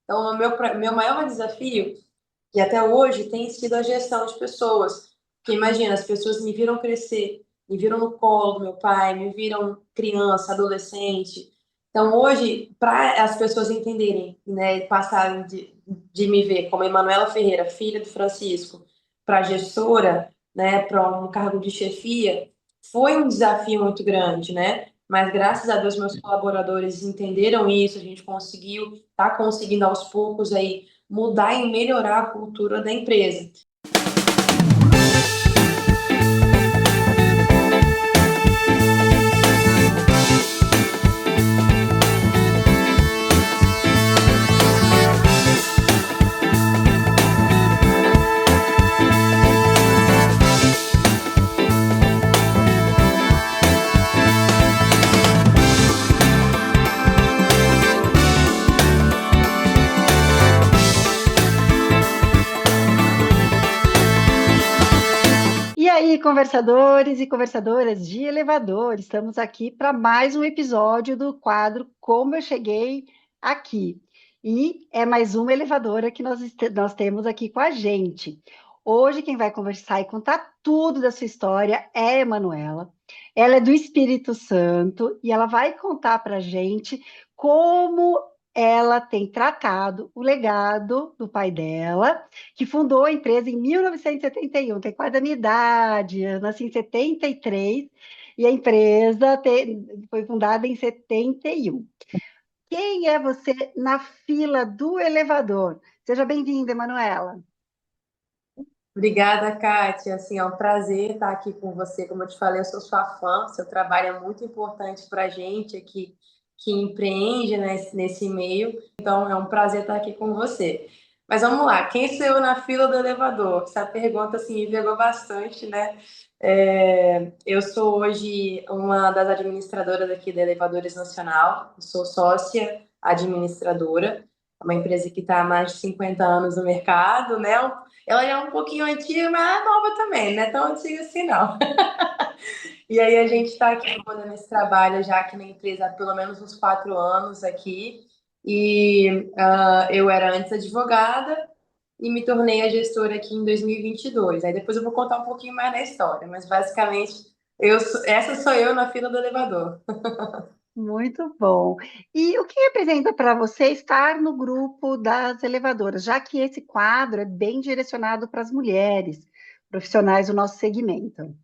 Então, meu maior desafio, e até hoje, tem sido a gestão de pessoas. Porque imagina, as pessoas me viram crescer, me viram no colo do meu pai, me viram criança, adolescente. Então, hoje, para as pessoas entenderem, né, passarem de me ver como Emanuela Ferreira, filha do Francisco, para gestora, né, para um cargo de chefia, foi um desafio muito grande, né? Mas graças a Deus meus colaboradores entenderam isso, a gente conseguiu, tá conseguindo aos poucos aí mudar e melhorar a cultura da empresa. E aí, conversadores e conversadoras de elevador, estamos aqui para mais um episódio do quadro Como Eu Cheguei Aqui. E é mais uma elevadora que nós temos aqui com a gente. Hoje, quem vai conversar e contar tudo da sua história é a Emanuela. Ela é do Espírito Santo e ela vai contar para a gente como ela tem tratado o legado do pai dela, que fundou a empresa em 1971, tem quase a minha idade, eu nasci em 73, e a empresa foi fundada em 71. Quem é você na fila do elevador? Seja bem-vinda, Emanuela. Obrigada, Kátia. Assim, é um prazer estar aqui com você. Como eu te falei, eu sou sua fã. Seu trabalho é muito importante para a gente aqui que empreende nesse meio. Então, é um prazer estar aqui com você. Mas vamos lá. Quem sou eu na fila do elevador? Essa pergunta assim, me pegou bastante, né? Eu sou hoje uma das administradoras aqui da Elevadores Nacional. Eu sou sócia administradora. É uma empresa que está há mais de 50 anos no mercado, né? Ela já é um pouquinho antiga, mas é nova também, não é tão antiga assim, não. E aí a gente está aqui fazendo esse trabalho já aqui na empresa há pelo menos uns 4 anos aqui. E eu era antes advogada e me tornei a gestora aqui em 2022. Aí depois eu vou contar um pouquinho mais da história, mas basicamente essa sou eu na fila do elevador. Muito bom. E o que representa para você estar no grupo das elevadoras, já que esse quadro é bem direcionado para as mulheres, profissionais do nosso segmento?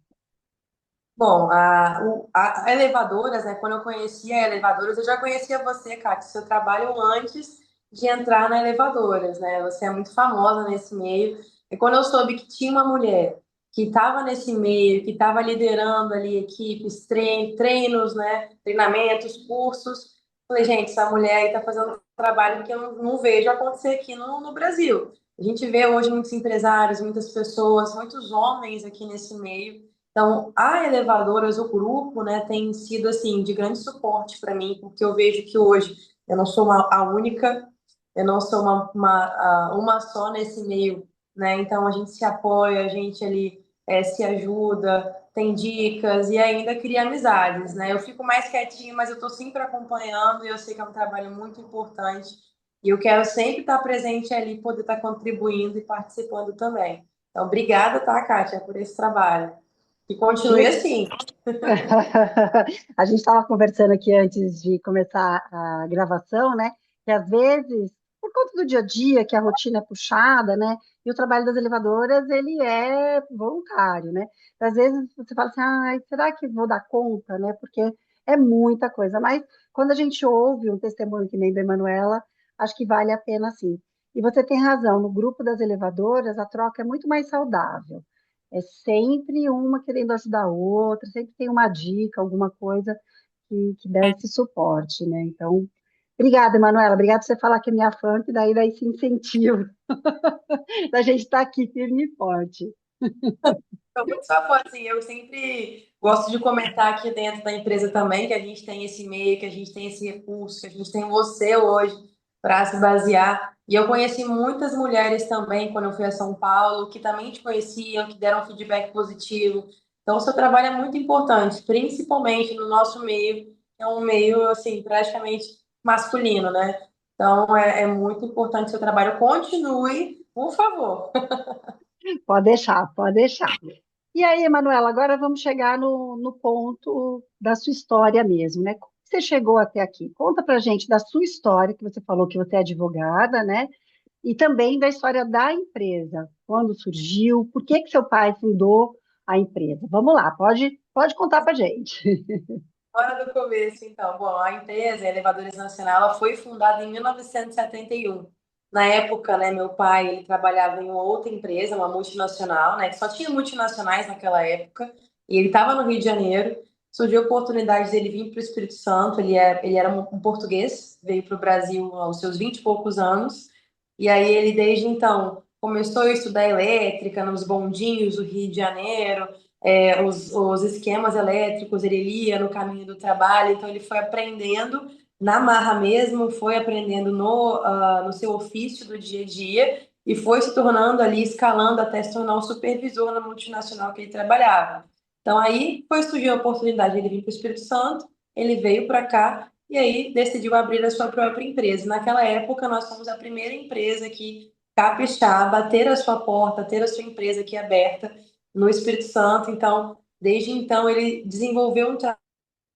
Bom, a Elevadoras, né? Quando eu conhecia a Elevadoras, eu já conhecia você, Kátia, seu trabalho antes de entrar na Elevadoras, né? Você é muito famosa nesse meio. E quando eu soube que tinha uma mulher que estava nesse meio, que estava liderando ali equipes, treinos, né? Treinamentos, cursos, falei, gente, essa mulher aí está fazendo um trabalho que eu não vejo acontecer aqui no Brasil. A gente vê hoje muitos empresários, muitas pessoas, muitos homens aqui nesse meio. Então, a Elevadoras, o grupo, né, tem sido assim de grande suporte para mim, porque eu vejo que hoje eu não sou a única, eu não sou uma só nesse meio, né? Então a gente se apoia, a gente ali se ajuda, tem dicas e ainda cria amizades, né? Eu fico mais quietinha, mas eu estou sempre acompanhando e eu sei que é um trabalho muito importante e eu quero sempre estar presente ali, poder estar contribuindo e participando também. Então, obrigada, tá, Kátia, por esse trabalho. E continue Le- assim. A gente estava conversando aqui antes de começar a gravação, né? Que às vezes, por conta do dia a dia, que a rotina é puxada, né? E o trabalho das elevadoras, ele é voluntário, né? Às vezes você fala assim, ai, será que vou dar conta, né? Porque é muita coisa. Mas quando a gente ouve um testemunho que nem da Emanuela, acho que vale a pena sim. E você tem razão, no grupo das elevadoras, a troca é muito mais saudável. É sempre uma querendo ajudar a outra, sempre tem uma dica, alguma coisa que dá esse suporte, né? Então, obrigada, Emanuela. Obrigada por você falar que é minha fã, que daí dá esse incentivo da gente estar aqui firme e forte. Então, muito só assim, eu sempre gosto de comentar aqui dentro da empresa também que a gente tem esse meio, que a gente tem esse recurso, que a gente tem você hoje para se basear. E eu conheci muitas mulheres também quando eu fui a São Paulo, que também te conheciam, que deram feedback positivo. Então, o seu trabalho é muito importante, principalmente no nosso meio, que é um meio, assim, praticamente masculino, né? Então, é muito importante o seu trabalho. Continue, por favor. Pode deixar, pode deixar. E aí, Emanuela, agora vamos chegar no ponto da sua história mesmo, né? Como você chegou até aqui? Conta pra gente da sua história, que você falou que você é advogada, né? E também da história da empresa. Quando surgiu, por que que seu pai fundou a empresa? Vamos lá, pode contar pra gente. Bora do começo, então. Bom, a empresa, a Elevadores Nacional, ela foi fundada em 1971. Na época, né, meu pai, ele trabalhava em uma outra empresa, uma multinacional, né, que só tinha multinacionais naquela época, e ele estava no Rio de Janeiro. Surgiu a oportunidade dele vir para o Espírito Santo, ele era um português, veio para o Brasil aos seus 20 e poucos anos, e aí ele, desde então, começou a estudar elétrica nos bondinhos do Rio de Janeiro, os esquemas elétricos, ele lia no caminho do trabalho, então ele foi aprendendo na marra mesmo, foi aprendendo no seu ofício do dia a dia e foi se tornando ali, escalando até se tornar um supervisor na multinacional que ele trabalhava. Então aí foi surgir a oportunidade de ele vir para o Espírito Santo, ele veio para cá e aí decidiu abrir a sua própria empresa. Naquela época nós fomos a primeira empresa que capixaba, ter a sua porta, ter a sua empresa aqui aberta no Espírito Santo. Então, desde então, ele desenvolveu um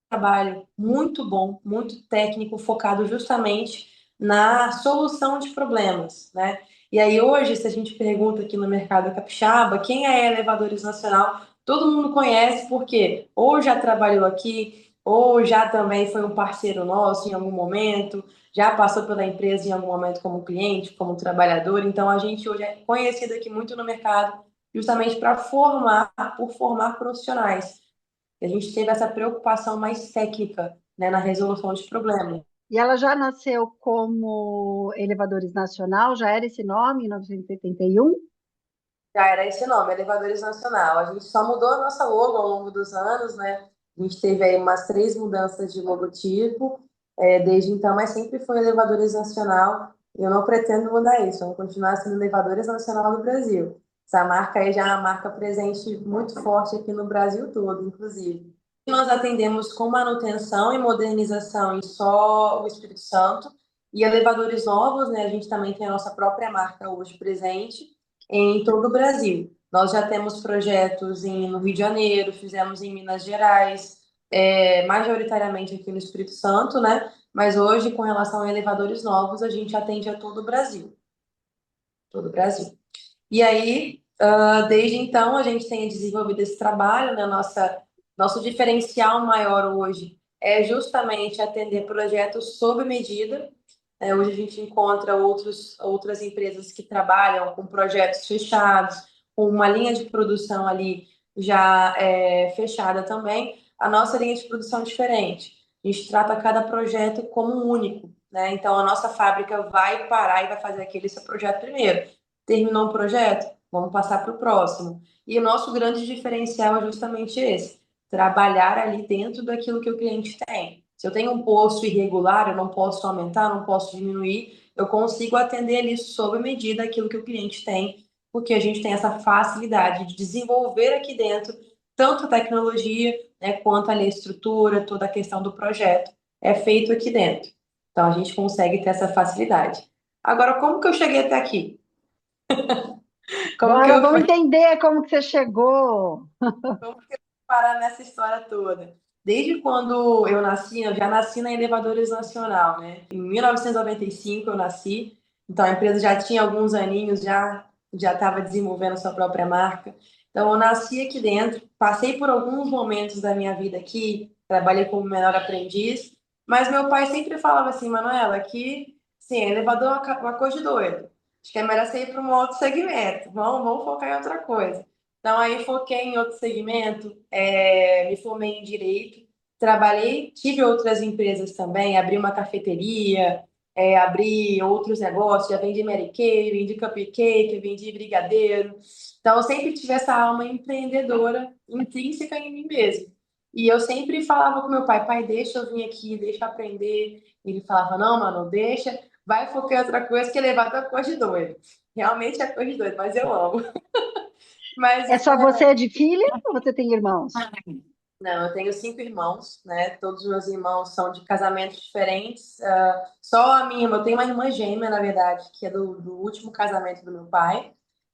trabalho muito bom, muito técnico, focado justamente na solução de problemas, né? E aí hoje, se a gente pergunta aqui no mercado capixaba, quem é a Elevadores Nacional, todo mundo conhece porque ou já trabalhou aqui, ou já também foi um parceiro nosso em algum momento, já passou pela empresa em algum momento como cliente, como trabalhador. Então a gente hoje é conhecido aqui muito no mercado justamente para formar profissionais. A gente teve essa preocupação mais técnica, né, na resolução de problemas. E ela já nasceu como Elevadores Nacional, já era esse nome, em 1981? Já era esse nome, Elevadores Nacional. A gente só mudou a nossa logo ao longo dos anos, né? A gente teve aí umas 3 mudanças de logotipo, desde então, mas sempre foi Elevadores Nacional. E eu não pretendo mudar isso, vamos continuar sendo Elevadores Nacional do Brasil. Essa marca aí já é uma marca presente muito forte aqui no Brasil todo, inclusive. Nós atendemos com manutenção e modernização em só o Espírito Santo. E elevadores novos, né? A gente também tem a nossa própria marca hoje presente em todo o Brasil. Nós já temos projetos no Rio de Janeiro, fizemos em Minas Gerais, majoritariamente aqui no Espírito Santo, né? Mas hoje, com relação a elevadores novos, a gente atende a todo o Brasil. Todo o Brasil. E aí, desde então, a gente tem desenvolvido esse trabalho, né? Nosso diferencial maior hoje é justamente atender projetos sob medida. Hoje a gente encontra outras empresas que trabalham com projetos fechados, com uma linha de produção ali já fechada também. A nossa linha de produção é diferente. A gente trata cada projeto como um único, né? Então, a nossa fábrica vai parar e vai fazer aquele seu projeto primeiro. Terminou um projeto? Vamos passar para o próximo. E o nosso grande diferencial é justamente esse: trabalhar ali dentro daquilo que o cliente tem. Se eu tenho um posto irregular, eu não posso aumentar, não posso diminuir, eu consigo atender ali sob medida aquilo que o cliente tem, porque a gente tem essa facilidade de desenvolver aqui dentro tanto a tecnologia, né, quanto ali a estrutura, toda a questão do projeto é feito aqui dentro. Então a gente consegue ter essa facilidade. Agora, como que eu cheguei até aqui? Como que Bora, eu vamos entender como que você chegou. parar nessa história toda? Desde quando eu nasci, eu já nasci na Elevadores Nacional, né? Em 1995 eu nasci, então a empresa já tinha alguns aninhos, já estava desenvolvendo sua própria marca. Então eu nasci aqui dentro, passei por alguns momentos da minha vida aqui, trabalhei como menor aprendiz, mas meu pai sempre falava assim, Manuela, que sim, elevador é uma coisa de doido. Acho que é melhor você ir para um outro segmento. Vamos focar em outra coisa. Então, aí foquei em outro segmento, me formei em direito, trabalhei, tive outras empresas também, abri uma cafeteria, abri outros negócios, já vendi Mary Kay, vendi cupcake, vendi brigadeiro. Então, eu sempre tive essa alma empreendedora intrínseca em mim mesmo. E eu sempre falava com meu pai, pai, deixa eu vir aqui, deixa eu aprender. Ele falava, não, mano, deixa, vai focar em outra coisa, que levar tua coisa de doido. Realmente é coisa de doido, mas eu amo. É Mas só você de filha ou você tem irmãos? Não, eu tenho 5 irmãos, né? Todos os meus irmãos são de casamentos diferentes. Só a minha irmã, eu tenho uma irmã gêmea, na verdade, que é do último casamento do meu pai.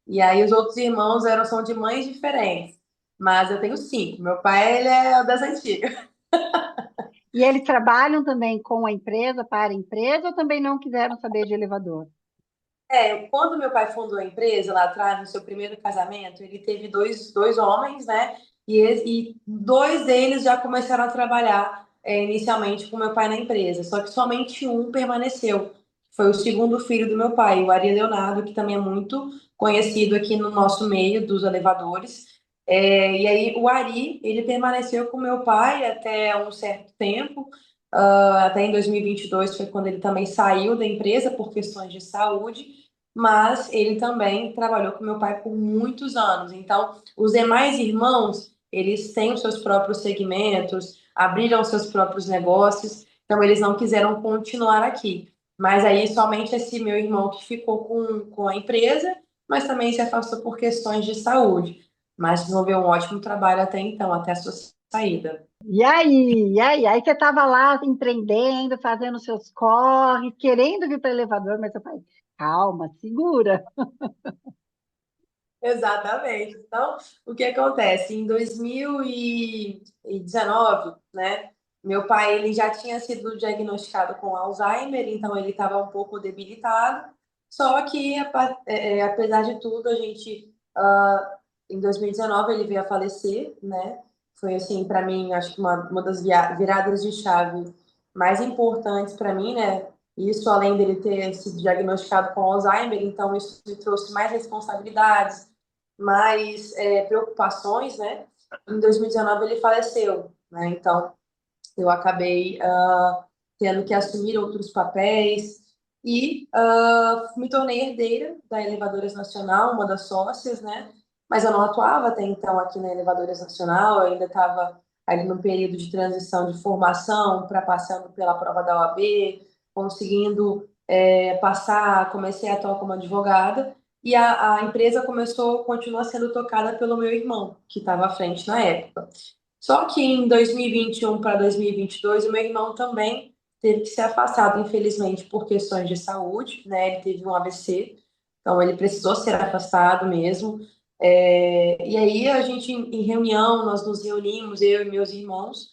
E aí os outros irmãos são de mães diferentes. Mas eu tenho 5. Meu pai, ele é das antigas. E eles trabalham também com a empresa, para a empresa, ou também não quiseram saber de elevador? Quando meu pai fundou a empresa lá atrás, no seu primeiro casamento, ele teve dois homens, né? E dois deles já começaram a trabalhar inicialmente com meu pai na empresa. Só que somente um permaneceu. Foi o segundo filho do meu pai, o Ari Leonardo, que também é muito conhecido aqui no nosso meio dos elevadores. E aí o Ari, ele permaneceu com meu pai até um certo tempo. Até em 2022 foi quando ele também saiu da empresa por questões de saúde, mas ele também trabalhou com meu pai por muitos anos. Então, os demais irmãos, eles têm os seus próprios segmentos, abriram seus próprios negócios, então eles não quiseram continuar aqui. Mas aí somente esse meu irmão que ficou com a empresa, mas também se afastou por questões de saúde. Mas desenvolveu um ótimo trabalho até então, até a sua saída. E aí? E aí? Aí você estava lá empreendendo, fazendo seus corres, querendo vir para o elevador, mas eu falei, calma, segura. Exatamente. Então, o que acontece? Em 2019, né, meu pai ele já tinha sido diagnosticado com Alzheimer, então ele estava um pouco debilitado. Só que, apesar de tudo, em 2019 ele veio a falecer, né? Foi assim, para mim, acho que uma das viradas de chave mais importantes para mim, né? Isso além dele ter sido diagnosticado com Alzheimer, então isso me trouxe mais responsabilidades, mais preocupações, né? Em 2019 ele faleceu, né? Então eu acabei tendo que assumir outros papéis e me tornei herdeira da Elevadoras Nacional, uma das sócias, né? Mas eu não atuava até então aqui na Elevadoras Nacional, eu ainda estava ali no período de transição de formação para passando pela prova da OAB, conseguindo passar, comecei a atuar como advogada e a empresa continua sendo tocada pelo meu irmão, que estava à frente na época. Só que em 2021 para 2022, o meu irmão também teve que ser afastado, infelizmente, por questões de saúde, né? Ele teve um AVC, então ele precisou ser afastado mesmo. E aí a gente, em reunião, nós nos reunimos, eu e meus irmãos,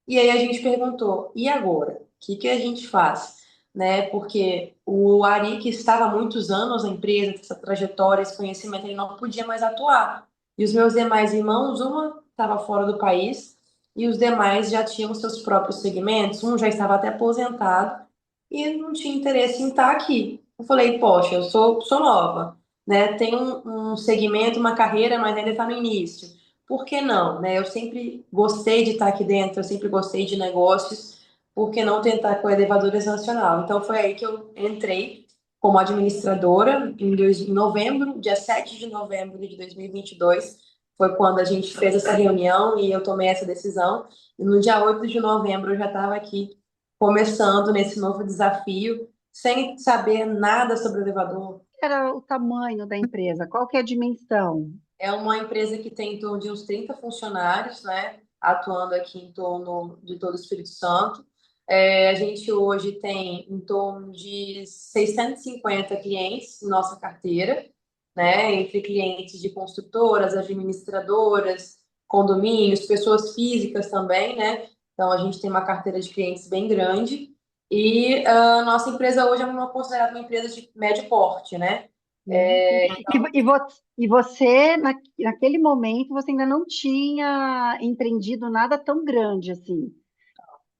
e aí a gente perguntou, e agora? O que que a gente faz? Né? Porque o Ari, que estava há muitos anos na empresa, essa trajetória, esse conhecimento, ele não podia mais atuar. E os meus demais irmãos, uma estava fora do país e os demais já tinham seus próprios segmentos, um já estava até aposentado e não tinha interesse em estar aqui. Eu falei, poxa, eu sou nova, né? Tenho um segmento, uma carreira, mas ainda está no início. Por que não, né? Eu sempre gostei de estar aqui dentro, eu sempre gostei de negócios, por que não tentar com a Elevadoras Nacional? Então foi aí que eu entrei como administradora em novembro, dia 7 de novembro de 2022, foi quando a gente fez essa reunião e eu tomei essa decisão. E no dia 8 de novembro eu já estava aqui começando nesse novo desafio, sem saber nada sobre o elevador. Era o tamanho da empresa? Qual que é a dimensão? É uma empresa que tem em torno de uns 30 funcionários, né? Atuando aqui em torno de todo o Espírito Santo. A gente hoje tem em torno de 650 clientes em nossa carteira, né? Entre clientes de construtoras, administradoras, condomínios, pessoas físicas também, né? Então a gente tem uma carteira de clientes bem grande. E a nossa empresa hoje é considerada uma empresa de médio porte, né? E você, naquele momento, você ainda não tinha empreendido nada tão grande assim.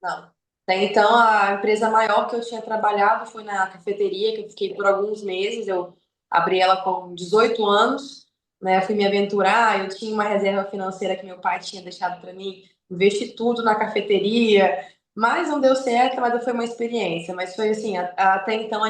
Não. Até então, a empresa maior que eu tinha trabalhado foi na cafeteria, que eu fiquei por alguns meses. Eu abri ela com 18 anos, né? Fui me aventurar. Eu tinha uma reserva financeira que meu pai tinha deixado para mim, investi tudo na cafeteria, mas não deu certo, mas foi uma experiência. Mas foi assim, até então,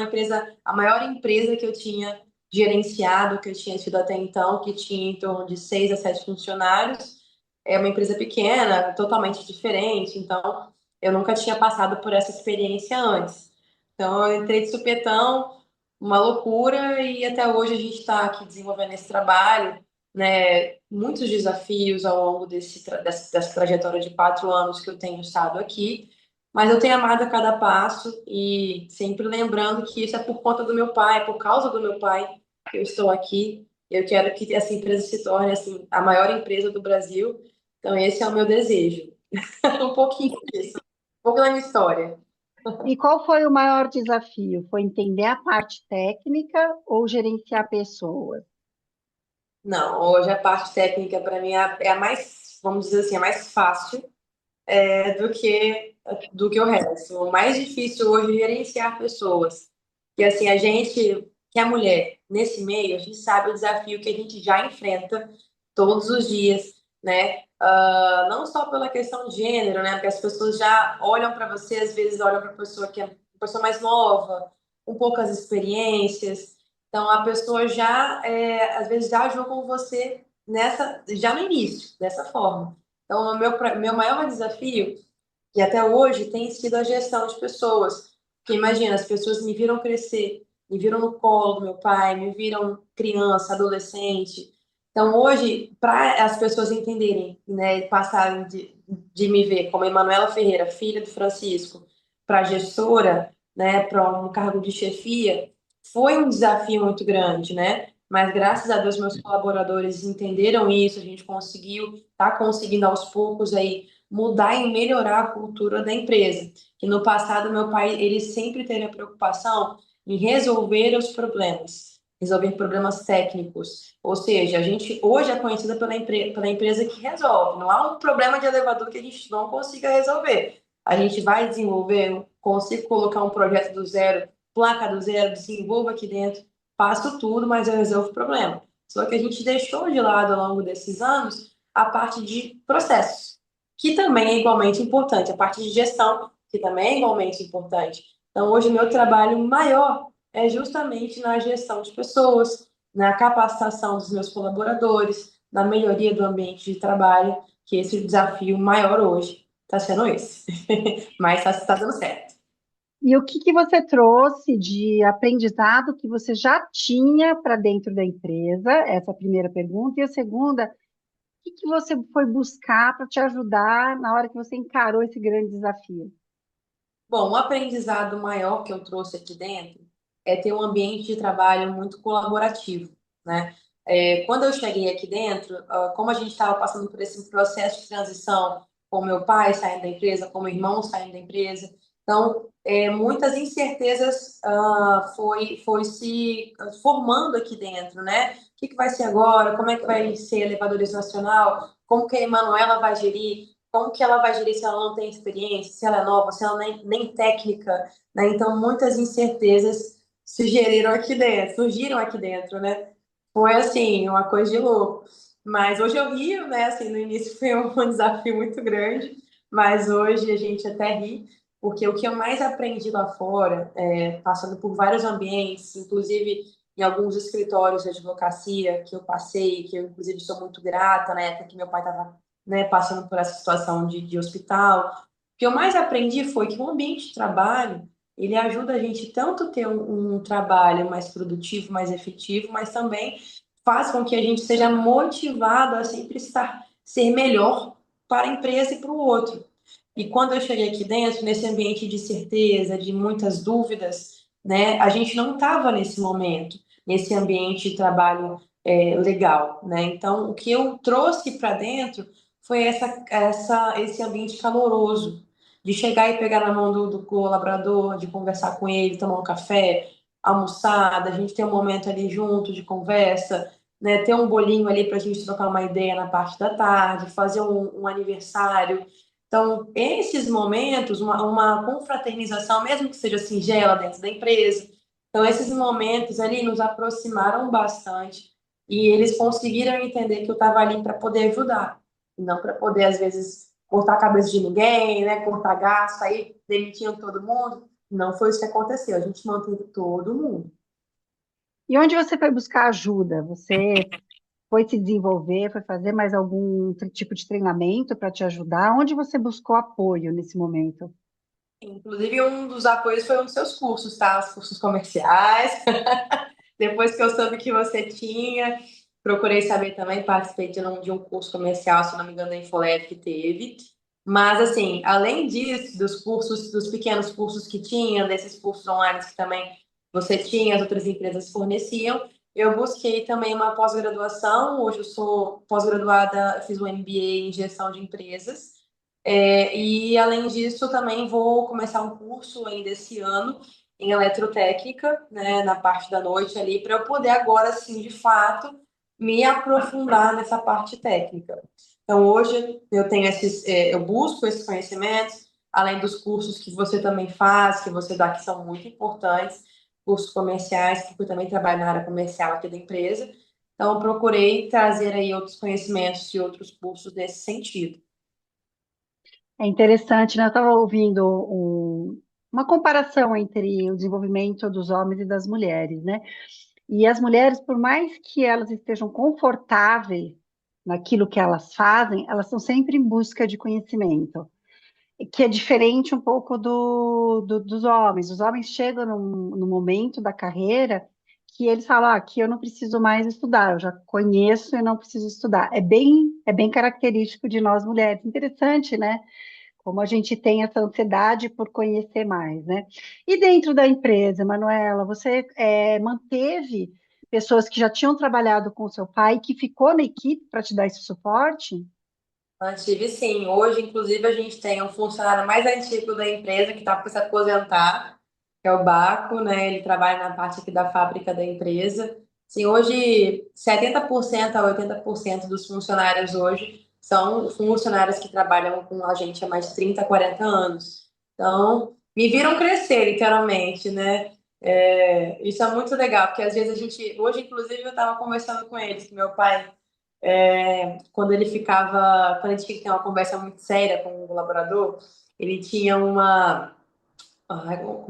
a maior empresa que eu tinha gerenciado, que eu tinha tido até então, que tinha em torno de 6 a 7 funcionários, é uma empresa pequena, totalmente diferente. Então, eu nunca tinha passado por essa experiência antes. Então, eu entrei de supetão, uma loucura, e até hoje a gente está aqui desenvolvendo esse trabalho. né, muitos desafios ao longo dessa trajetória de 4 anos que eu tenho estado aqui, mas eu tenho amado a cada passo e sempre lembrando que isso é por conta do meu pai, é por causa do meu pai que eu estou aqui. Eu quero que essa empresa se torne assim a maior empresa do Brasil. Então esse é o meu desejo. Um pouquinho disso, um pouco da minha história. E qual foi o maior desafio? Foi entender a parte técnica ou gerenciar pessoas? Não, hoje a parte técnica para mim é a mais, vamos dizer assim, a mais fácil do que o resto. O mais difícil hoje é gerenciar pessoas. E assim, a gente, que é mulher, nesse meio, a gente sabe o desafio que a gente já enfrenta todos os dias, né? Não só pela questão de gênero, né? Porque as pessoas já olham para você, às vezes olham para a pessoa que é uma pessoa mais nova, com poucas experiências. Então, a pessoa já, às vezes, já julgam você já no início, dessa forma. Então, meu maior desafio e até hoje tem sido a gestão de pessoas. Porque imagina, as pessoas me viram crescer, me viram no colo do meu pai, me viram criança, adolescente. Então hoje, para as pessoas entenderem, né, passarem de me ver como Emanuela Ferreira, filha do Francisco, para gestora, né, para um cargo de chefia, foi um desafio muito grande, né? Mas graças a Deus meus colaboradores entenderam isso, a gente conseguiu, tá conseguindo aos poucos aí mudar e melhorar a cultura da empresa. Que no passado meu pai ele sempre teve a preocupação em resolver os problemas, resolver problemas técnicos. Ou seja, a gente hoje é conhecida pela empresa que resolve. Não há um problema de elevador que a gente não consiga resolver. A gente vai desenvolver, consigo colocar um projeto do zero, placa do zero, desenvolvo aqui dentro, faço tudo, mas eu resolvo o problema. Só que a gente deixou de lado ao longo desses anos a parte de processos que também é igualmente importante, a parte de gestão, que também é igualmente importante. Então, hoje, o meu trabalho maior é justamente na gestão de pessoas, na capacitação dos meus colaboradores, na melhoria do ambiente de trabalho, que esse desafio maior hoje está sendo esse. Mas está dando certo. E o que que você trouxe de aprendizado que você já tinha para dentro da empresa? Essa é a primeira pergunta. E a segunda, o que que você foi buscar para te ajudar na hora que você encarou esse grande desafio? Bom, um aprendizado maior que eu trouxe aqui dentro é ter um ambiente de trabalho muito colaborativo, né? Quando eu cheguei aqui dentro, como a gente estava passando por esse processo de transição, com meu pai saindo da empresa, com meu irmão saindo da empresa, então muitas incertezas foi se formando aqui dentro, né? O que que vai ser agora? Como é que vai ser a Elevadores Nacional? Como que a Emanuela vai gerir? Como que ela vai gerir se ela não tem experiência, se ela é nova, se ela nem técnica, né? Então, muitas incertezas surgiram aqui dentro, né? Foi, assim, uma coisa de louco. Mas hoje eu rio, né? Assim, no início foi um desafio muito grande, mas hoje a gente até ri, porque o que eu mais aprendi lá fora, passando por vários ambientes, inclusive em alguns escritórios de advocacia que eu passei, que eu inclusive sou muito grata, né, até que meu pai estava, né, passando por essa situação de hospital. O que eu mais aprendi foi que o ambiente de trabalho, ele ajuda a gente tanto ter um trabalho mais produtivo, mais efetivo, mas também faz com que a gente seja motivado a sempre ser melhor para a empresa e para o outro. E quando eu cheguei aqui dentro, nesse ambiente de certeza, de muitas dúvidas, né, a gente não estava nesse momento, nesse ambiente de trabalho legal, né? Então, o que eu trouxe para dentro foi esse ambiente caloroso, de chegar e pegar na mão do colaborador, de conversar com ele, tomar um café, almoçar, da gente ter um momento ali junto de conversa, né? Ter um bolinho ali para a gente trocar uma ideia na parte da tarde, fazer um aniversário. Então, esses momentos, uma confraternização, mesmo que seja singela dentro da empresa, então esses momentos ali nos aproximaram bastante e eles conseguiram entender que eu estava ali para poder ajudar, e não para poder, às vezes, cortar a cabeça de ninguém, né, cortar gasto, aí demitindo todo mundo. Não foi isso que aconteceu, a gente manteve todo mundo. E onde você foi buscar ajuda? Você foi se desenvolver, foi fazer mais algum tipo de treinamento para te ajudar? Onde você buscou apoio nesse momento? Inclusive, um dos apoios foi um dos seus cursos, tá? Os cursos comerciais. Depois que eu soube que você tinha. Procurei saber também, participei de um curso comercial, se não me engano, da Infolab que teve. Mas, assim, além disso, dos cursos, dos pequenos cursos que tinha, desses cursos online que também você tinha, as outras empresas forneciam, eu busquei também uma pós-graduação. Hoje eu sou pós-graduada, fiz um MBA em gestão de empresas. E, além disso, também vou começar um curso ainda esse ano em eletrotécnica, né, na parte da noite ali, para eu poder agora, sim, de fato, me aprofundar nessa parte técnica. Então, hoje eu tenho eu busco esses conhecimentos, além dos cursos que você também faz, que você dá, que são muito importantes, cursos comerciais, porque eu também trabalho na área comercial aqui da empresa. Então, eu procurei trazer aí outros conhecimentos e outros cursos nesse sentido. É interessante, né? Eu estava ouvindo uma comparação entre o desenvolvimento dos homens e das mulheres, né? E as mulheres, por mais que elas estejam confortáveis naquilo que elas fazem, elas estão sempre em busca de conhecimento, que é diferente um pouco dos homens. Os homens chegam no momento da carreira que eles falam, ah, aqui eu não preciso mais estudar, eu já conheço e não preciso estudar. É bem característico de nós mulheres. Interessante, né? Como a gente tem essa ansiedade por conhecer mais, né? E dentro da empresa, Manuela, você manteve pessoas que já tinham trabalhado com o seu pai, que ficou na equipe para te dar esse suporte? Mantive sim. Hoje, inclusive, a gente tem um funcionário mais antigo da empresa que está para se aposentar, que é o Baco, né? Ele trabalha na parte aqui da fábrica da empresa. Sim, hoje, 70% a 80% dos funcionários hoje são funcionários que trabalham com a gente há mais de 30, 40 anos. Então, me viram crescer, literalmente, né? Isso é muito legal, porque às vezes a gente. Hoje, inclusive, eu estava conversando com eles, que meu pai quando ele tinha que ter uma conversa muito séria com o colaborador, ele tinha como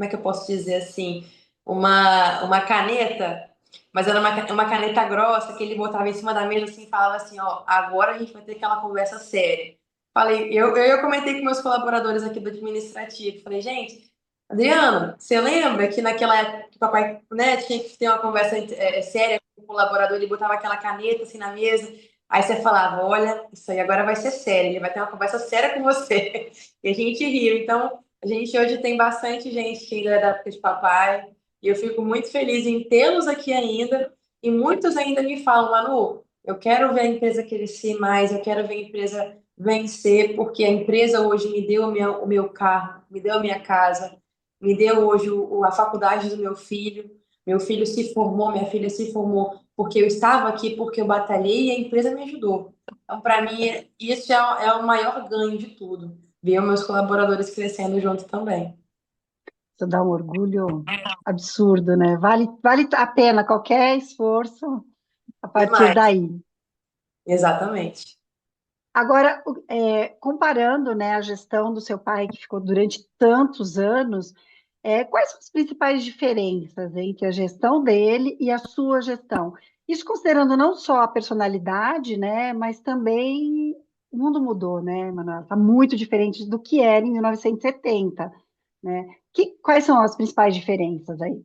é que eu posso dizer assim, uma caneta, mas era uma caneta grossa que ele botava em cima da mesa assim e falava assim, ó, agora a gente vai ter aquela conversa séria. Falei, eu comentei com meus colaboradores aqui do administrativo, falei, gente, Adriano, você lembra que naquela época que o papai, né, tinha que ter uma conversa séria com o colaborador, ele botava aquela caneta assim na mesa, aí você falava, olha, isso aí agora vai ser sério, ele vai ter uma conversa séria com você. E a gente riu. Então, a gente hoje tem bastante gente que ainda é da época de papai, e eu fico muito feliz em tê-los aqui ainda, e muitos ainda me falam, Manu, eu quero ver a empresa crescer mais, eu quero ver a empresa vencer, porque a empresa hoje me deu o meu carro, me deu a minha casa, me deu hoje a faculdade do meu filho se formou, minha filha se formou, porque eu estava aqui, porque eu batalhei e a empresa me ajudou. Então, para mim, isso é o maior ganho de tudo, ver os meus colaboradores crescendo junto também. Isso dá um orgulho absurdo, né? Vale a pena qualquer esforço a partir Demais, daí. exatamente. Agora, comparando, né, a gestão do seu pai, que ficou durante tantos anos, quais são as principais diferenças entre a gestão dele e a sua gestão? Isso considerando não só a personalidade, né, mas também o mundo mudou, né, Manuela? Está muito diferente do que era em 1970, né? Quais são as principais diferenças aí?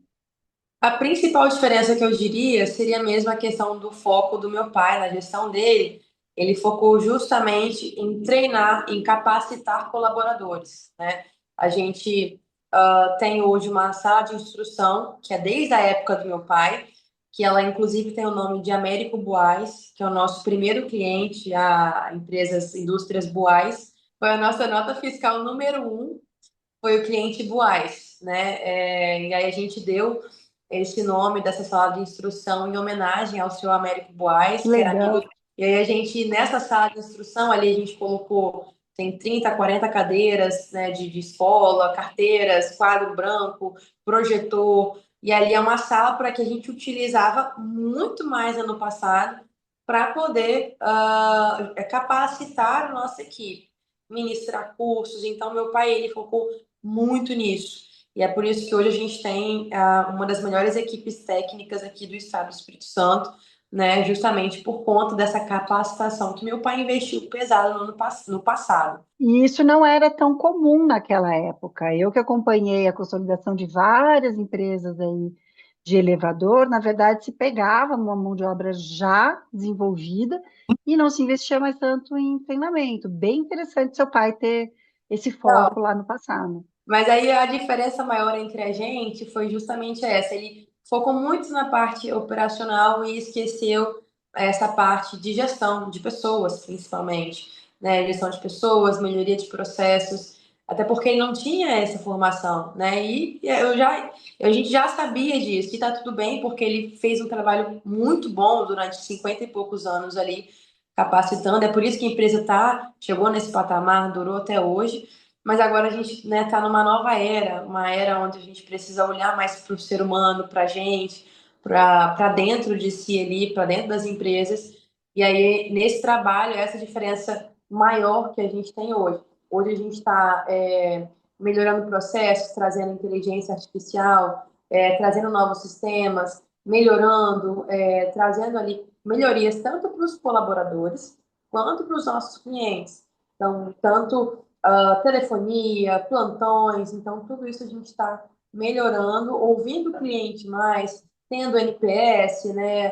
A principal diferença que eu diria seria mesmo a questão do foco do meu pai na gestão dele. Ele focou justamente em treinar, em capacitar colaboradores, né? A gente tem hoje uma sala de instrução que é desde a época do meu pai, que ela inclusive tem o nome de Américo Buais, que é o nosso primeiro cliente, a empresas Indústrias Buais. Foi a nossa nota fiscal número 1, foi o cliente Buais, né? E aí a gente deu esse nome dessa sala de instrução em homenagem ao seu Américo Que Buais, que era amigo. legal. E aí a gente, nessa sala de instrução, ali a gente colocou, tem 30, 40 cadeiras, né, de escola, carteiras, quadro branco, projetor, e ali é uma sala para que a gente utilizava muito mais ano passado para poder capacitar a nossa equipe, ministrar cursos. Então, meu pai, ele focou muito nisso. E é por isso que hoje a gente tem uma das melhores equipes técnicas aqui do estado do Espírito Santo, né? Justamente por conta dessa capacitação que meu pai investiu pesado no passado. E isso não era tão comum naquela época. Eu que acompanhei a consolidação de várias empresas aí de elevador, na verdade, se pegava uma mão de obra já desenvolvida e não se investia mais tanto em treinamento. Bem interessante seu pai ter esse foco lá no passado. Mas aí a diferença maior entre a gente foi justamente essa. Ele focou muito na parte operacional e esqueceu essa parte de gestão de pessoas, principalmente, né? Gestão de pessoas, melhoria de processos, até porque ele não tinha essa formação, né? A gente já sabia disso, que está tudo bem, porque ele fez um trabalho muito bom durante 50 e poucos anos ali, capacitando. É por isso que a empresa chegou nesse patamar, durou até hoje. Mas agora a gente está numa nova era, uma era onde a gente precisa olhar mais para o ser humano, para a gente, para dentro de si ali, para dentro das empresas. E aí, nesse trabalho, essa diferença maior que a gente tem hoje. Hoje a gente está melhorando processos, trazendo inteligência artificial, trazendo novos sistemas, melhorando, trazendo ali melhorias tanto para os colaboradores quanto para os nossos clientes. Então, tanto telefonia, plantões, então tudo isso a gente está melhorando, ouvindo o cliente mais, tendo NPS, né?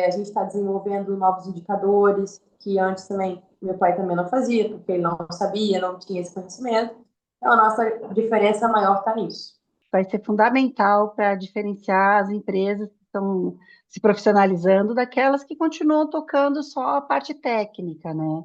A gente está desenvolvendo novos indicadores que antes também meu pai também não fazia, porque ele não sabia, não tinha esse conhecimento. Então a nossa diferença maior está nisso. Vai ser fundamental para diferenciar as empresas que estão se profissionalizando daquelas que continuam tocando só a parte técnica, né?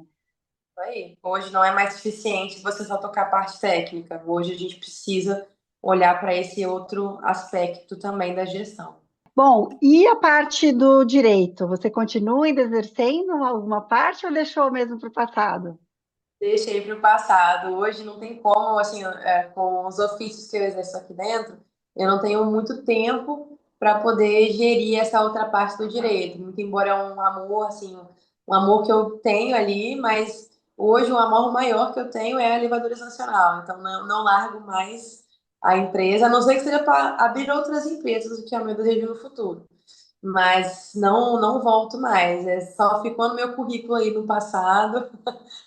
Aí. Hoje não é mais suficiente você só tocar a parte técnica. Hoje a gente precisa olhar para esse outro aspecto também da gestão. Bom, e a parte do direito? Você continua ainda exercendo alguma parte ou deixou mesmo para o passado? Deixei para o passado. Hoje não tem como, assim, com os ofícios que eu exerço aqui dentro, eu não tenho muito tempo para poder gerir essa outra parte do direito. Muito embora é um amor, assim, um amor que eu tenho ali, mas hoje o amor maior que eu tenho é a Elevadores Nacional. Então não largo mais a empresa, a não ser que seja para abrir outras empresas, o que é o meu desejo no futuro. Mas não volto mais. Só ficou no meu currículo aí no passado,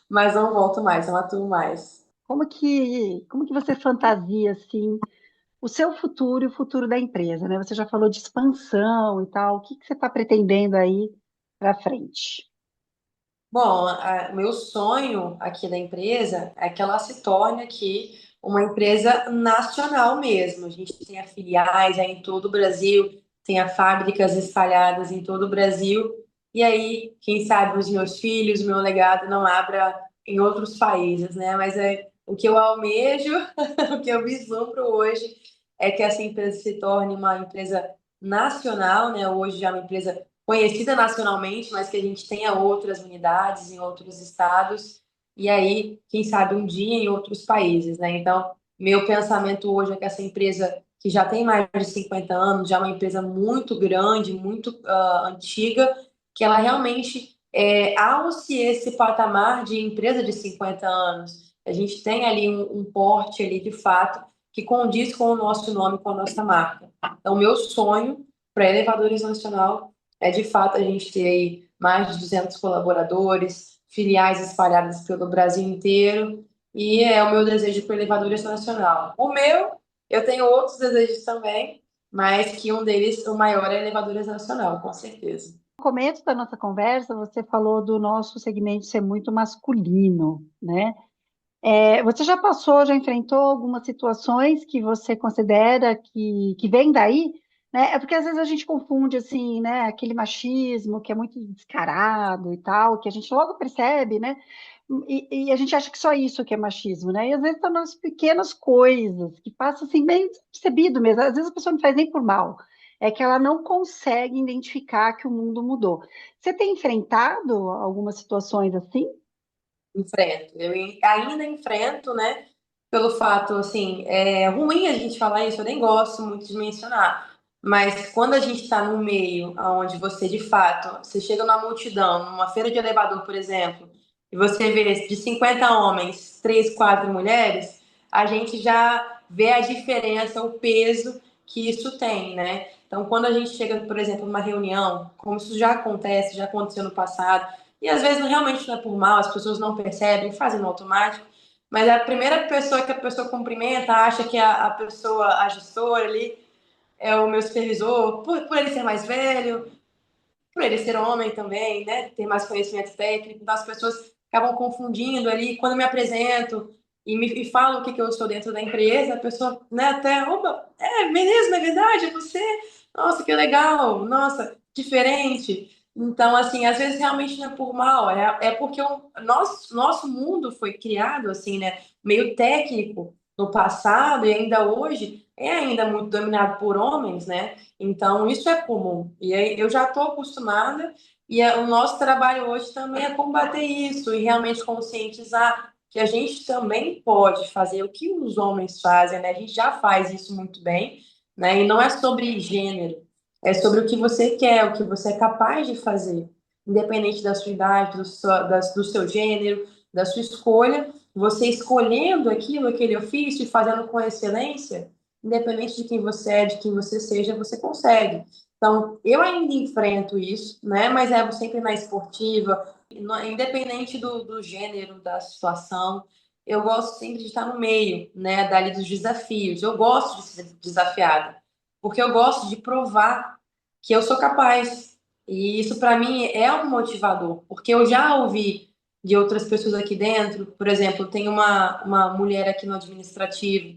mas não volto mais, não atuo mais. Como que você fantasia assim o seu futuro e o futuro da empresa, né? Você já falou de expansão e tal. O que que você está pretendendo aí para frente? Bom, meu sonho aqui da empresa é que ela se torne aqui uma empresa nacional mesmo. A gente tenha filiais aí em todo o Brasil, tenha fábricas espalhadas em todo o Brasil. E aí, quem sabe os meus filhos, o meu legado não abra em outros países, né? Mas o que eu almejo, o que eu vislumbro hoje é que essa empresa se torne uma empresa nacional, né? Hoje já é uma empresa conhecida nacionalmente, mas que a gente tenha outras unidades em outros estados e aí, quem sabe, um dia em outros países, né? Então, meu pensamento hoje é que essa empresa que já tem mais de 50 anos, já é uma empresa muito grande, muito antiga, que ela realmente alce esse patamar de empresa de 50 anos. A gente tem ali um porte ali de fato que condiz com o nosso nome, com a nossa marca. Então, meu sonho para Elevadores Nacional é de fato a gente ter aí mais de 200 colaboradores, filiais espalhadas pelo Brasil inteiro, e é o meu desejo para o Elevadores Nacional. O meu, eu tenho outros desejos também, mas que um deles, o maior, é Elevadores Nacional, com certeza. No começo da nossa conversa, você falou do nosso segmento ser muito masculino, né? Você já passou, já enfrentou algumas situações que você considera que vem daí, né? É porque às vezes a gente confunde assim, né? Aquele machismo que é muito descarado e tal, que a gente logo percebe, né? E a gente acha que só isso que é machismo, né? E às vezes são nas pequenas coisas que passam assim bem despercebido mesmo. Às vezes a pessoa não faz nem por mal, é que ela não consegue identificar que o mundo mudou. Você tem enfrentado algumas situações assim? Enfrento. Ainda enfrento, né? Pelo fato, assim, é ruim a gente falar isso, eu nem gosto muito de mencionar. Mas quando a gente está no meio onde você, de fato, você chega numa multidão, numa feira de elevador, por exemplo, e você vê de 50 homens, 3, 4 mulheres, a gente já vê a diferença, o peso que isso tem, né? Então, quando a gente chega, por exemplo, numa reunião, como isso já acontece, já aconteceu no passado, e às vezes realmente não é por mal, as pessoas não percebem, fazem no automático, mas a primeira pessoa que a pessoa cumprimenta acha que a pessoa, a gestora ali, é o meu supervisor, por ele ser mais velho, por ele ser homem também, né? Ter mais conhecimento técnico, então as pessoas acabam confundindo ali. Quando eu me apresento e falo o que, que eu sou dentro da empresa, a pessoa, né, até, opa, é mesmo, é verdade, é você? Nossa, que legal, nossa, diferente. Então, assim, às vezes realmente não é por mal, é porque o nosso mundo foi criado, assim, né, meio técnico no passado e ainda hoje é ainda muito dominado por homens, né? Então, isso é comum. E aí, eu já estou acostumada, e o nosso trabalho hoje também é combater isso e realmente conscientizar que a gente também pode fazer o que os homens fazem, né? A gente já faz isso muito bem, né? E não é sobre gênero, é sobre o que você quer, o que você é capaz de fazer, independente da sua idade, do seu gênero, da sua escolha, você escolhendo aquilo, aquele ofício e fazendo com excelência, independente de quem você é, de quem você seja, você consegue. Então, eu ainda enfrento isso, né? Mas é sempre na esportiva, independente do gênero, da situação. Eu gosto sempre de estar no meio, né? Dali dos desafios. Eu gosto de ser desafiada, porque eu gosto de provar que eu sou capaz. E isso, para mim, é um motivador, porque eu já ouvi de outras pessoas aqui dentro, por exemplo, tem uma mulher aqui no administrativo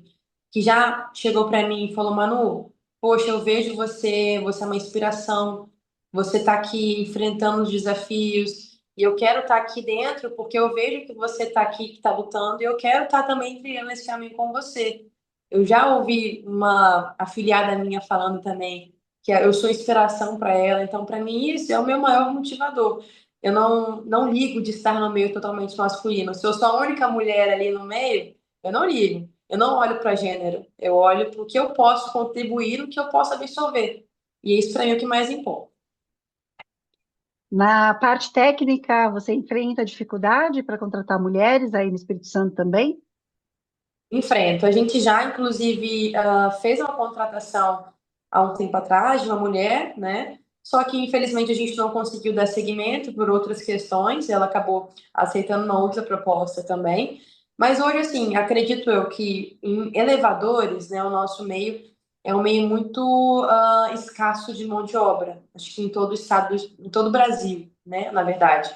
que já chegou para mim e falou: Manu, poxa, eu vejo você é uma inspiração, você está aqui enfrentando os desafios, e eu quero estar aqui dentro porque eu vejo que você está aqui, que está lutando, e eu quero estar também trilhando esse caminho com você. Eu já ouvi uma afiliada minha falando também que eu sou inspiração para ela, então para mim isso é o meu maior motivador. Eu não ligo de estar no meio totalmente masculino. Se eu sou a única mulher ali no meio, eu não ligo. Eu não olho para gênero, eu olho para o que eu posso contribuir, o que eu posso absorver. E isso para mim é o que mais importa. Na parte técnica, você enfrenta dificuldade para contratar mulheres aí no Espírito Santo também? Enfrento. A gente já, inclusive, fez uma contratação há um tempo atrás de uma mulher, né? Só que, infelizmente, a gente não conseguiu dar seguimento por outras questões. Ela acabou aceitando uma outra proposta também. Mas hoje, assim, acredito eu que em elevadores, né, o nosso meio é um meio muito escasso de mão de obra. Acho que em todo o estado, em todo o Brasil, né, na verdade.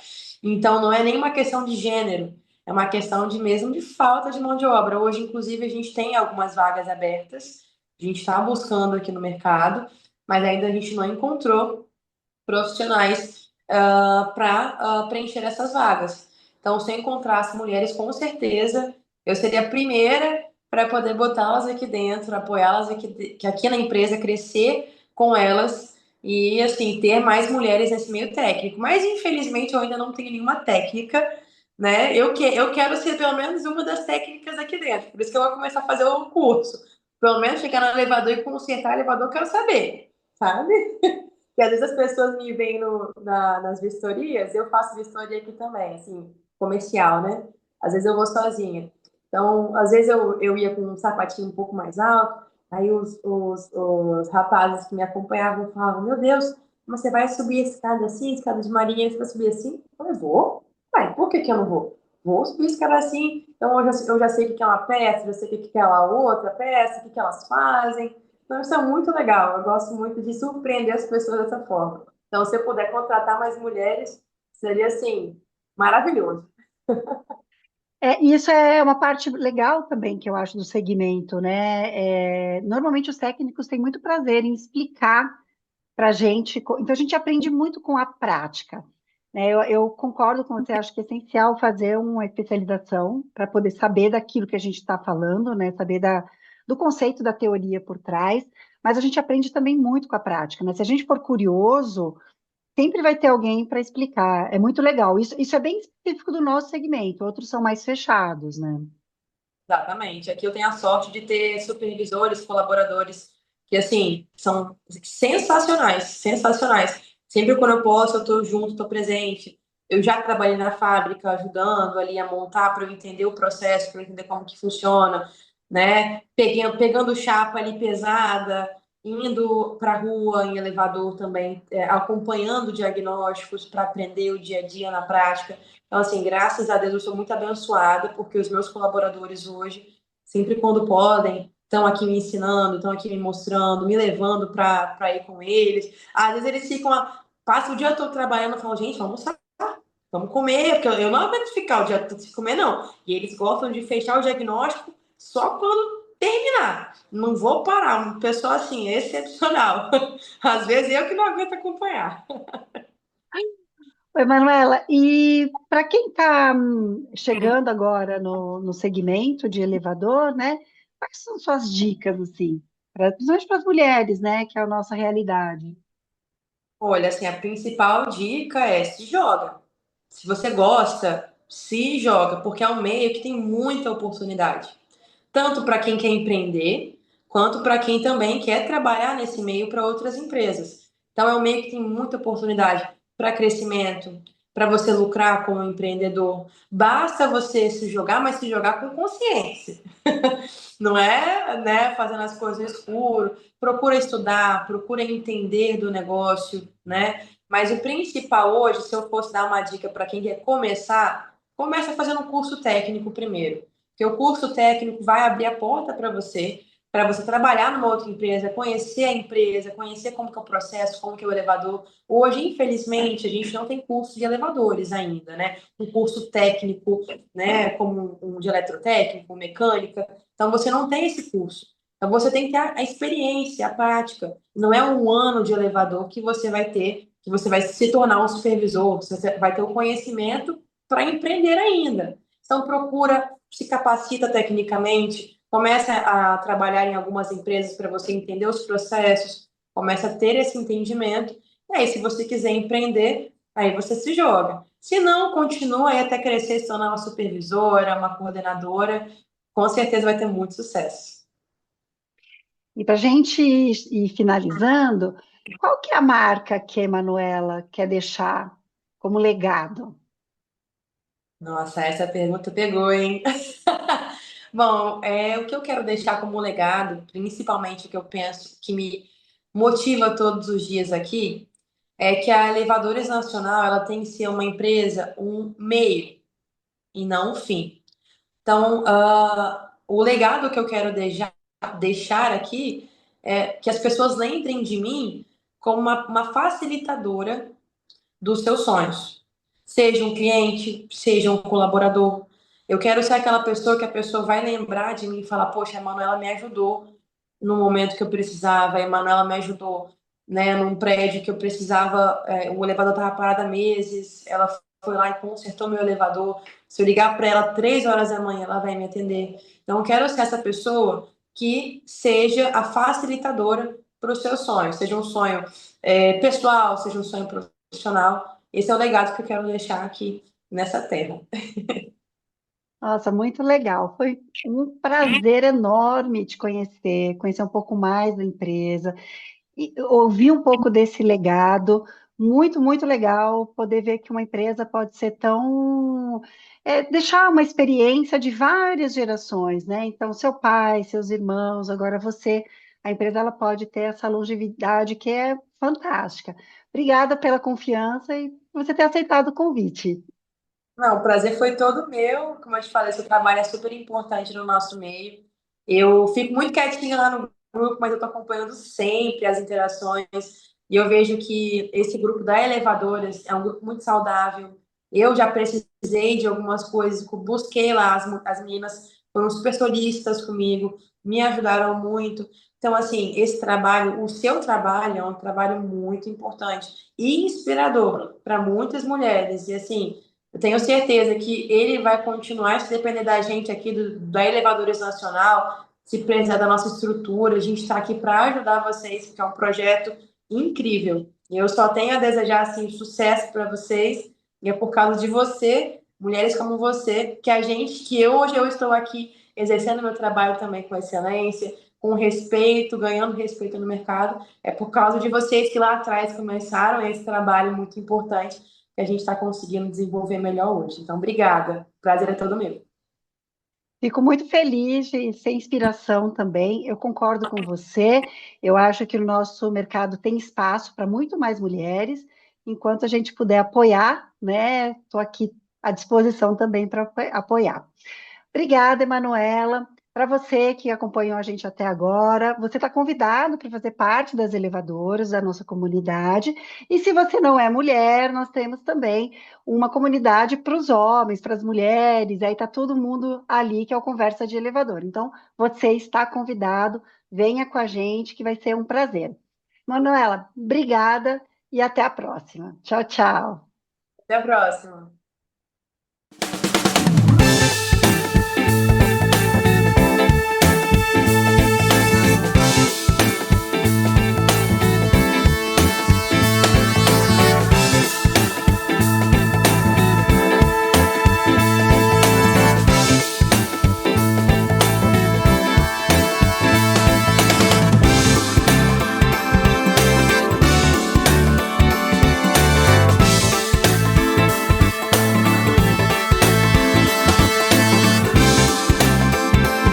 Então, não é nenhuma questão de gênero. É uma questão de mesmo de falta de mão de obra. Hoje, inclusive, a gente tem algumas vagas abertas, a gente está buscando aqui no mercado, mas ainda a gente não encontrou profissionais para preencher essas vagas. Então, se eu encontrasse mulheres, com certeza eu seria a primeira para poder botá-las aqui dentro, apoiá-las aqui, que aqui na empresa, crescer com elas e assim ter mais mulheres nesse meio técnico. Mas infelizmente eu ainda não tenho nenhuma técnica, né? Eu quero ser pelo menos uma das técnicas aqui dentro. Por isso que eu vou começar a fazer o curso. Pelo menos chegar no elevador e consertar o elevador, eu quero saber, sabe? Porque às vezes as pessoas me veem nas vistorias, eu faço vistoria aqui também, assim, comercial, né? Às vezes eu vou sozinha. Então, às vezes eu ia com um sapatinho um pouco mais alto, aí os rapazes que me acompanhavam falavam: Meu Deus, mas você vai subir a escada assim, escada de marinha, você vai subir assim? Eu falei: Vou. Ué, por que que eu não vou? Vou subir a escada assim. Então, eu já sei o que é uma peça, já sei o que é a outra peça, o que elas fazem. Então, isso é muito legal. Eu gosto muito de surpreender as pessoas dessa forma. Então, se eu puder contratar mais mulheres, seria assim, maravilhoso. É, e isso é uma parte legal também que eu acho do segmento, né? Normalmente os técnicos têm muito prazer em explicar para a gente, então a gente aprende muito com a prática, né? Eu concordo com você, acho que é essencial fazer uma especialização para poder saber daquilo que a gente está falando, né? Saber do conceito da teoria por trás, mas a gente aprende também muito com a prática, né? Se a gente for curioso, sempre vai ter alguém para explicar. É muito legal. Isso é bem específico do nosso segmento, outros são mais fechados, né? Exatamente. Aqui eu tenho a sorte de ter supervisores, colaboradores que, assim, são sensacionais, sensacionais. Sempre quando eu posso, eu estou junto, estou presente. Eu já trabalhei na fábrica ajudando ali a montar para eu entender o processo, para eu entender como que funciona, né? Pegando chapa ali pesada, indo para a rua em elevador também, acompanhando diagnósticos para aprender o dia a dia na prática. Então, assim, graças a Deus eu sou muito abençoada, porque os meus colaboradores hoje, sempre quando podem, estão aqui me ensinando, estão aqui me mostrando, me levando para ir com eles. Às vezes eles ficam, passam o dia todo trabalhando e falam, gente, vamos almoçar, vamos comer, porque eu não aguento ficar o dia todo sem comer, não. E eles gostam de fechar o diagnóstico só quando terminar. Não vou parar. Um pessoal assim, excepcional. Às vezes eu que não aguento acompanhar. Oi, Manuela, e para quem está chegando agora no segmento de elevador, né? Quais são suas dicas, assim, principalmente para as mulheres, né? Que é a nossa realidade. Olha, assim, a principal dica é se joga. Se você gosta, se joga, porque é um meio que tem muita oportunidade. Tanto para quem quer empreender, quanto para quem também quer trabalhar nesse meio para outras empresas. Então, é um meio que tem muita oportunidade para crescimento, para você lucrar como empreendedor. Basta você se jogar, mas se jogar com consciência. Não é, né, fazendo as coisas no escuro. Procura estudar, procura entender do negócio, né? Mas o principal hoje, se eu fosse dar uma dica para quem quer começar, começa fazendo um curso técnico primeiro. Porque o curso técnico vai abrir a porta para você trabalhar numa outra empresa, conhecer a empresa, conhecer como que é o processo, como que é o elevador. Hoje, infelizmente, a gente não tem curso de elevadores ainda, né? Um curso técnico, né, como um de eletrotécnico, mecânica. Então, você não tem esse curso. Então, você tem que ter a experiência, a prática. Não é um ano de elevador que você vai ter, que você vai se tornar um supervisor, você vai ter o conhecimento para empreender ainda. Então, procura, se capacita tecnicamente, começa a trabalhar em algumas empresas para você entender os processos, começa a ter esse entendimento. E aí, se você quiser empreender, aí você se joga. Se não, continua aí até crescer, se tornar uma supervisora, uma coordenadora, com certeza vai ter muito sucesso. E para a gente ir finalizando, qual que é a marca que a Emanuela quer deixar como legado? Nossa, essa pergunta pegou, hein? Bom, o que eu quero deixar como legado, principalmente o que eu penso que me motiva todos os dias aqui, é que a Elevadores Nacional ela tem que ser uma empresa, um meio e não um fim. Então, o legado que eu quero deixar aqui é que as pessoas lembrem de mim como uma facilitadora dos seus sonhos. Seja um cliente, seja um colaborador. Eu quero ser aquela pessoa que a pessoa vai lembrar de mim e falar: Poxa, a Manuela me ajudou no momento que eu precisava, a Emanuela me ajudou, né, num prédio que eu precisava, o elevador estava parado há meses, ela foi lá e consertou meu elevador. Se eu ligar para ela 3 horas da manhã, ela vai me atender. Então, eu quero ser essa pessoa que seja a facilitadora para os seus sonhos, seja um sonho pessoal, seja um sonho profissional. Esse é o legado que eu quero deixar aqui nessa terra. Nossa, muito legal. Foi um prazer enorme te conhecer, conhecer um pouco mais da empresa, e ouvir um pouco desse legado. Muito, muito legal poder ver que uma empresa pode ser tão. Deixar uma experiência de várias gerações, né? Então, seu pai, seus irmãos, agora você, a empresa ela pode ter essa longevidade que é fantástica. Obrigada pela confiança e você ter aceitado o convite. Não, o prazer foi todo meu. Como eu te falei, seu trabalho é super importante no nosso meio. Eu fico muito quietinha lá no grupo, mas eu estou acompanhando sempre as interações. E eu vejo que esse grupo da Elevadoras é um grupo muito saudável. Eu já precisei de algumas coisas, busquei lá, as meninas foram super solistas comigo, me ajudaram muito. Então, assim, esse trabalho, o seu trabalho é um trabalho muito importante e inspirador para muitas mulheres. E, assim, eu tenho certeza que ele vai continuar, se depender da gente aqui, da Elevadores Nacional, se precisar da nossa estrutura, a gente está aqui para ajudar vocês, porque é um projeto incrível. E eu só tenho a desejar assim, sucesso para vocês, e é por causa de você, mulheres como você, que hoje eu estou aqui exercendo meu trabalho também com excelência, com respeito, ganhando respeito no mercado. É por causa de vocês que lá atrás começaram esse trabalho muito importante que a gente está conseguindo desenvolver melhor hoje. Então, obrigada. O prazer é todo meu. Fico muito feliz de ser inspiração também. Eu concordo com você. Eu acho que o nosso mercado tem espaço para muito mais mulheres. Enquanto a gente puder apoiar, né? Estou aqui à disposição também para apoiar. Obrigada, Emanuela. Para você que acompanhou a gente até agora, você está convidado para fazer parte das elevadoras da nossa comunidade. E se você não é mulher, nós temos também uma comunidade para os homens, para as mulheres, aí está todo mundo ali, que é o Conversa de Elevador. Então, você está convidado, venha com a gente, que vai ser um prazer. Manuela, obrigada e até a próxima. Tchau, tchau. Até a próxima.